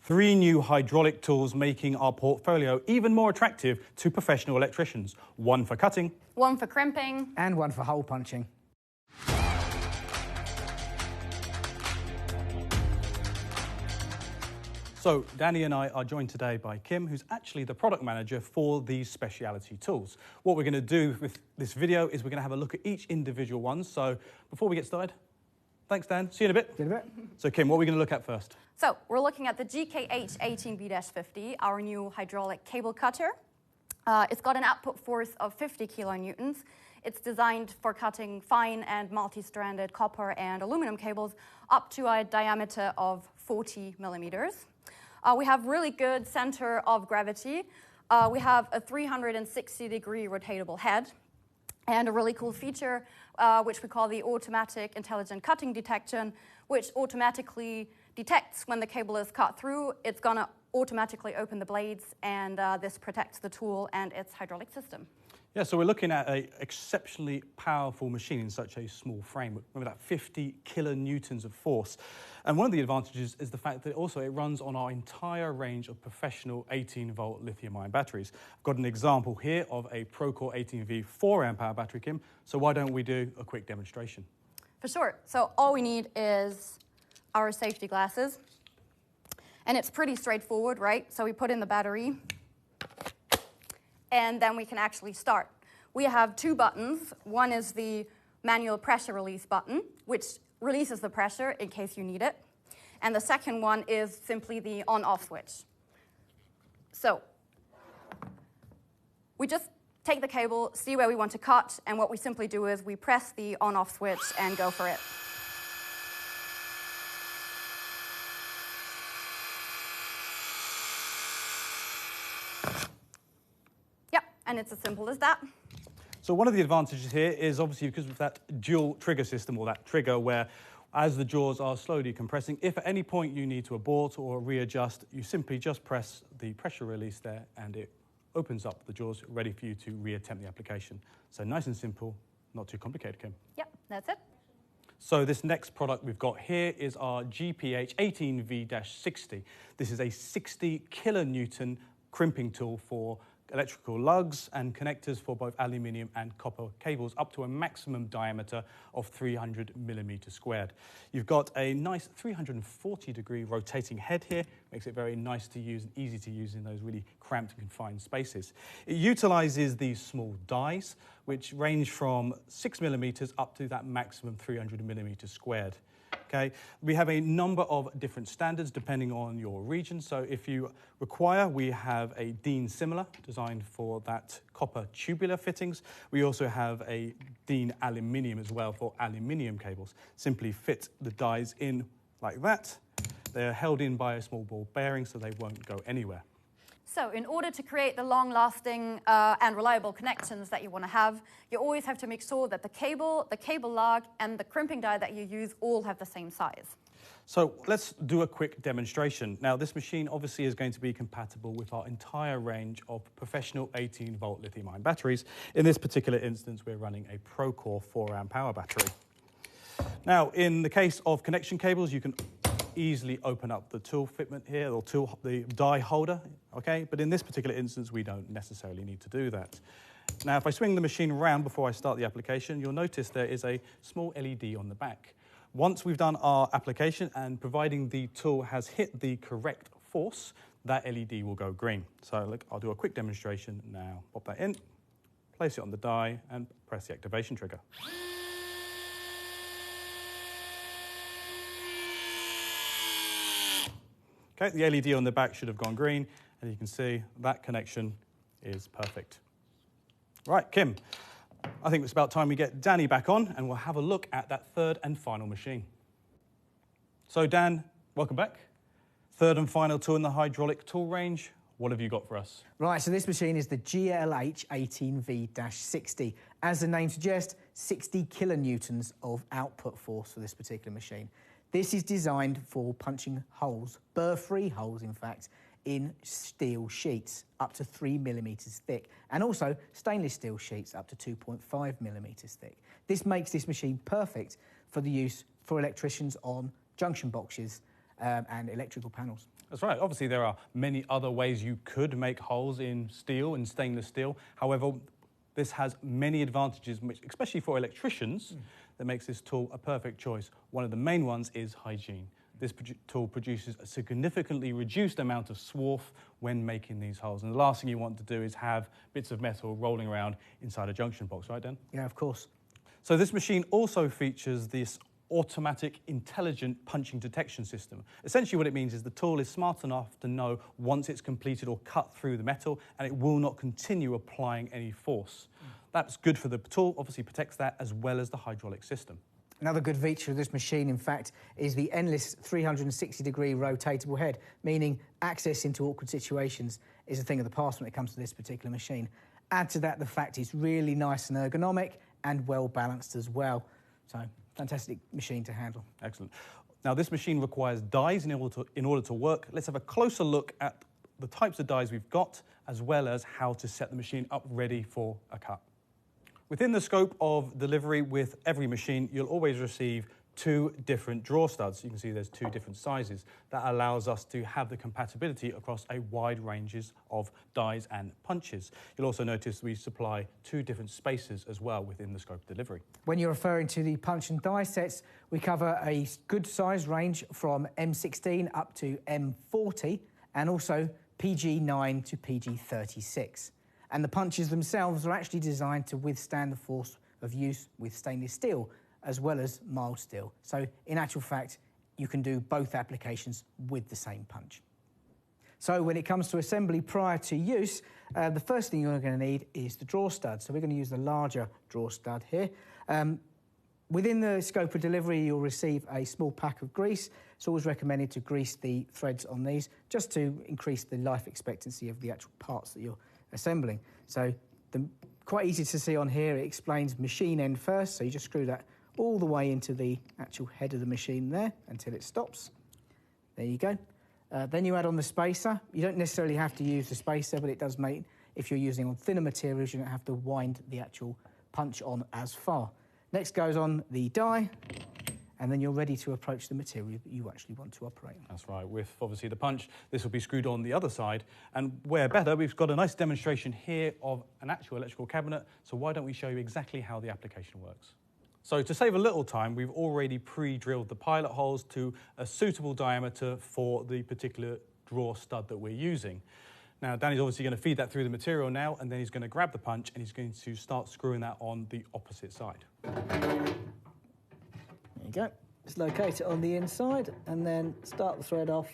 3 new hydraulic tools making our portfolio even more attractive to professional electricians. 1 for cutting, 1 for crimping, and 1 for hole punching. So Danny and I are joined today by Kim, who's actually the product manager for these speciality tools. What we're going to do with this video is we're going to have a look at each individual one. So before we get started, thanks Dan, see you in a bit. See you in a bit. So Kim, what are we going to look at first? So we're looking at the GKH18B-50, our new hydraulic cable cutter. It's got an output force of 50 kilonewtons. It's designed for cutting fine and multi-stranded copper and aluminum cables up to a diameter of 40 millimeters. We have really good center of gravity. We have a 360-degree rotatable head. And a really cool feature, which we call the automatic intelligent cutting detection, which automatically detects when the cable is cut through. It's going to automatically open the blades, and this protects the tool and its hydraulic system. Yeah, so we're looking at an exceptionally powerful machine in such a small frame. Remember that 50 kilonewtons of force. And one of the advantages is the fact that also it runs on our entire range of professional 18-volt lithium-ion batteries. I've got an example here of a Procore 18V 4-amp-hour battery, Kim. So why don't we do a quick demonstration? For sure. So all we need is our safety glasses. And it's pretty straightforward, right? So we put in the battery, and then we can actually start. We have 2 buttons. One is the manual pressure release button, which releases the pressure in case you need it. And the second one is simply the on-off switch. So we just take the cable, see where we want to cut, and what we simply do is we press the on-off switch and go for it. And it's as simple as that. So one of the advantages here is obviously because of that dual trigger system, or that trigger where as the jaws are slowly compressing, if at any point you need to abort or readjust, you simply just press the pressure release there and it opens up the jaws ready for you to reattempt the application. So nice and simple, not too complicated, Kim. Yep, that's it. So this next product we've got here is our GPH 18V-60. This is a 60 kilonewton crimping tool for electrical lugs and connectors for both aluminium and copper cables up to a maximum diameter of 300 millimeters squared. You've got a nice 340-degree rotating head here, makes it very nice to use and easy to use in those really cramped and confined spaces. It utilizes these small dies, which range from 6 millimeters up to that maximum 300 millimeters squared. Okay, we have a number of different standards depending on your region. So if you require, we have a DIN similar designed for that copper tubular fittings. We also have a DIN aluminium as well for aluminium cables. Simply fit the dies in like that. They're held in by a small ball bearing so they won't go anywhere. So in order to create the long-lasting and reliable connections that you want to have, you always have to make sure that the cable lug, and the crimping die that you use all have the same size. So let's do a quick demonstration. Now, this machine obviously is going to be compatible with our entire range of professional 18-volt lithium-ion batteries. In this particular instance, we're running a Procore 4-amp-hour battery. Now, in the case of connection cables, you can easily open up the tool fitment here, or the die holder, okay? But in this particular instance, we don't necessarily need to do that. Now, if I swing the machine around before I start the application, you'll notice there is a small LED on the back. Once we've done our application and providing the tool has hit the correct force, that LED will go green. So look, I'll do a quick demonstration now. Pop that in, place it on the die, and press the activation trigger. Okay, the LED on the back should have gone green, and you can see that connection is perfect. Right, Kim, I think it's about time we get Danny back on, and we'll have a look at that third and final machine. So Dan, welcome back. Third and final tool in the hydraulic tool range. What have you got for us? Right, so this machine is the GLH 18V-60. As the name suggests, 60 kilonewtons of output force for this particular machine. This is designed for punching holes, burr-free holes in fact, in steel sheets up to 3 millimeters thick, and also stainless steel sheets up to 2.5 millimeters thick. This makes this machine perfect for the use for electricians on junction boxes and electrical panels. That's right. Obviously, there are many other ways you could make holes in steel and stainless steel. However, this has many advantages, which, especially for electricians, that makes this tool a perfect choice. One of the main ones is hygiene. This tool produces a significantly reduced amount of swarf when making these holes. And the last thing you want to do is have bits of metal rolling around inside a junction box, right, Dan? Yeah, of course. So this machine also features this automatic intelligent punching detection system. Essentially what it means is the tool is smart enough to know once it's completed or cut through the metal, and it will not continue applying any force. That's good for the tool, obviously protects that, as well as the hydraulic system. Another good feature of this machine, in fact, is the endless 360-degree rotatable head, meaning access into awkward situations is a thing of the past when it comes to this particular machine. Add to that the fact it's really nice and ergonomic and well balanced as well. So, fantastic machine to handle. Excellent. Now, this machine requires dies in order to work. Let's have a closer look at the types of dies we've got, as well as how to set the machine up ready for a cut. Within the scope of delivery with every machine, you'll always receive 2 different draw studs. You can see there's 2 different sizes. That allows us to have the compatibility across a wide ranges of dies and punches. You'll also notice we supply 2 different spaces as well within the scope of delivery. When you're referring to the punch and die sets, we cover a good size range from M16 up to M40 and also PG9 to PG36. And the punches themselves are actually designed to withstand the force of use with stainless steel as well as mild steel. So in actual fact, you can do both applications with the same punch. So when it comes to assembly prior to use, the first thing you're going to need is the draw stud. So we're going to use the larger draw stud here. Within the scope of delivery, you'll receive a small pack of grease. It's always recommended to grease the threads on these just to increase the life expectancy of the actual parts that you're assembling. So quite easy to see on here, it explains machine end first, so you just screw that all the way into the actual head of the machine there until it stops. There you go. Then you add on the spacer. You don't necessarily have to use the spacer, but it does make, if you're using on thinner materials, you don't have to wind the actual punch on as far. Next goes on the die, and then you're ready to approach the material that you actually want to operate on. That's right. With obviously the punch, this will be screwed on the other side. And where better, we've got a nice demonstration here of an actual electrical cabinet. So why don't we show you exactly how the application works? So to save a little time, we've already pre-drilled the pilot holes to a suitable diameter for the particular draw stud that we're using. Now, Danny's obviously going to feed that through the material now, and then he's going to grab the punch and he's going to start screwing that on the opposite side. There you go. Just locate it on the inside and then start the thread off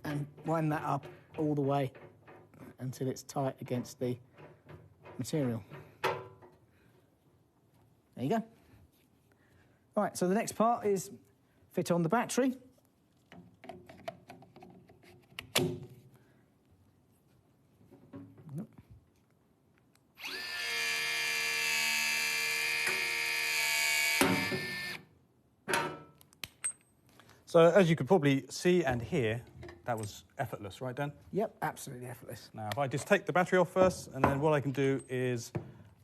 and wind that up all the way until it's tight against the material. There you go. Right, so the next part is fit on the battery. So as you could probably see and hear, that was effortless, right, Dan? Yep, absolutely effortless. Now, if I just take the battery off first, and then what I can do is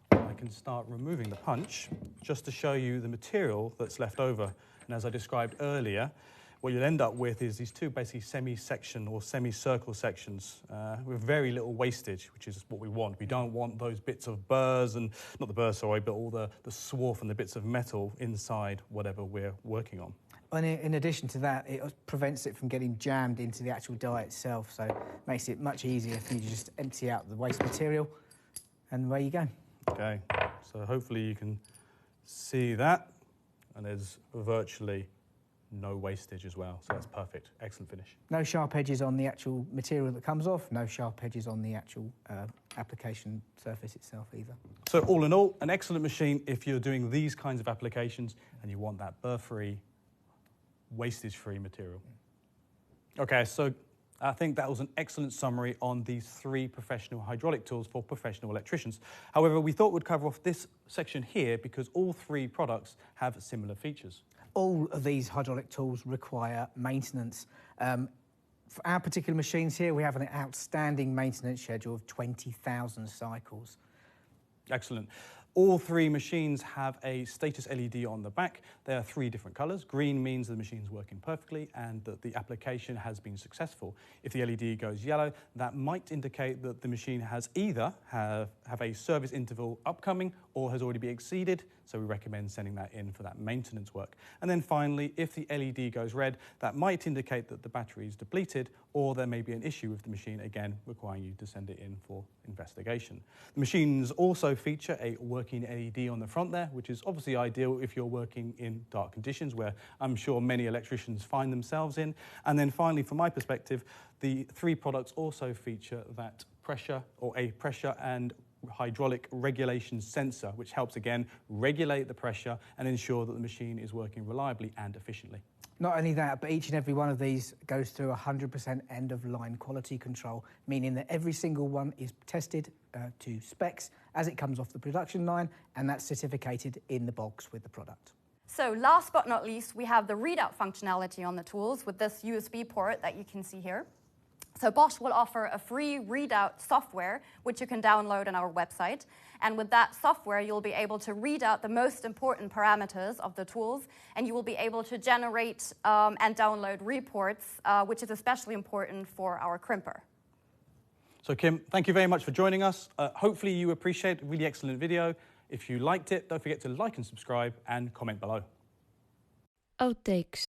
I can start removing the punch just to show you the material that's left over. And as I described earlier, what you'll end up with is these 2 basically semi-section or semi-circle sections with very little wastage, which is what we want. We don't want those bits of burrs, and not the burrs, sorry, but all the swarf and the bits of metal inside whatever we're working on. And in addition to that, it prevents it from getting jammed into the actual die itself, so it makes it much easier for you to just empty out the waste material, and away you go. Okay, so hopefully you can see that, and there's virtually no wastage as well, so that's perfect. Excellent finish. No sharp edges on the actual material that comes off, no sharp edges on the actual application surface itself either. So all in all, an excellent machine if you're doing these kinds of applications and you want that burr-free, wastage-free material. Okay, so I think that was an excellent summary on these 3 professional hydraulic tools for professional electricians. However, we thought we'd cover off this section here because all 3 products have similar features. All of these hydraulic tools require maintenance. For our particular machines here, we have an outstanding maintenance schedule of 20,000 cycles. Excellent. All three machines have a status LED on the back. There are three different colors. Green means the machine's working perfectly and that the application has been successful. If the LED goes yellow, that might indicate that the machine has either have a service interval upcoming or has already been exceeded, so we recommend sending that in for that maintenance work. And then finally, if the LED goes red, that might indicate that the battery is depleted or there may be an issue with the machine, again requiring you to send it in for investigation. The machines also feature a working LED on the front there, which is obviously ideal if you're working in dark conditions, where I'm sure many electricians find themselves in. And then finally, from my perspective, the three products also feature that pressure or a pressure and hydraulic regulation sensor, which helps again regulate the pressure and ensure that the machine is working reliably and efficiently. Not only that, but each and every one of these goes through 100% end-of-line quality control, meaning that every single one is tested to specs as it comes off the production line, and that's certificated in the box with the product. So last but not least, we have the readout functionality on the tools with this USB port that you can see here. So Bosch will offer a free readout software, which you can download on our website. And with that software, you'll be able to read out the most important parameters of the tools, and you will be able to generate and download reports, which is especially important for our crimper. So Kim, thank you very much for joining us. Hopefully you appreciate a really excellent video. If you liked it, don't forget to like and subscribe and comment below. Outtakes.